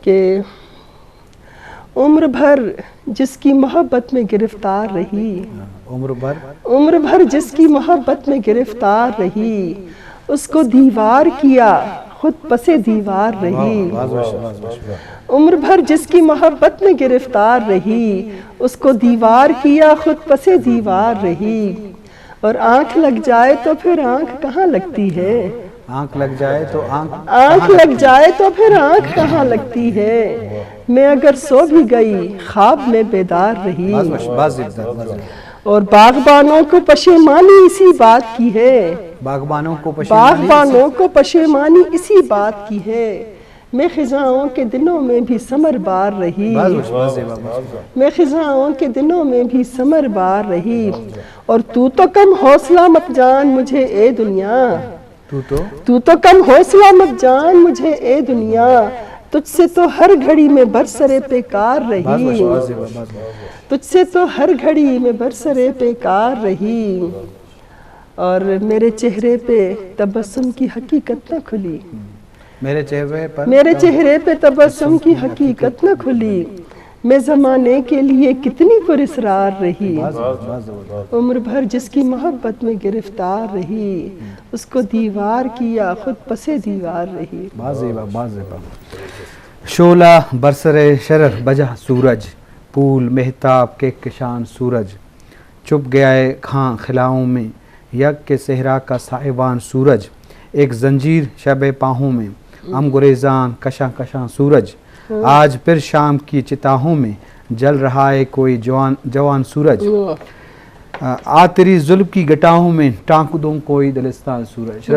कि उम्र भर जिसकी मोहब्बत में गिरफ्तार रही, उम्र भर जिसकी मोहब्बत में गिरफ्तार रही, उसको दीवार किया खुद पसे दीवार रही। उम्र भर जिसकी मोहब्बत में गिरफ्तार रही, उसको दीवार किया खुद पसे दीवार रही। और आंख लग जाए तो फिर आंख कहाँ लगती है, आंख लग जाए तो आंख लग जाए तो फिर आंख कहाँ लगती है। मैं अगर सो भी गई ख्वाब में बेदार रही। और बागबानों को पशेमानी इसी बात की है, बागबानों को पशेमानी इसी बात की है। मैं खिजाओं के दिनों में भी समर बार रही, मैं खिजाओं के दिनों में भी समर बार रही। और तू तो कम हौसला मत जान मुझे ए दुनिया, तू तो कम हौसला मत जान मुझे ए दुनिया। तुझसे तो हर घड़ी में बरसरे बेकार रही, तुझसे तो हर घड़ी में बरसरे बेकार रही। और मेरे चेहरे पे तबस्सुम की हकीकत न खुली, मेरे चेहरे पे तबस्सुम की हकीकत न खुली। मैं ज़माने के लिए कितनी पुरस्रार रही। उम्र भर जिसकी मोहब्बत में गिरफ्तार रही, उसको दीवार किया खुद पसे दीवार रही। शोला बरसरे शरर बजा सूरज, पूल मेहताब के किशान सूरज। चुप गया है खां खिलाओं में यक के सहरा का साहिबान सूरज। एक जंजीर शब पाहों में हम गुरेजान कशा कशा सूरज। आज फिर शाम की चिताहों में जल रहा है कोई जवान सूरज। आ तेरी जुल्फ की गटाहों में टाँक दूं कोई दिलिस्तान सूरज।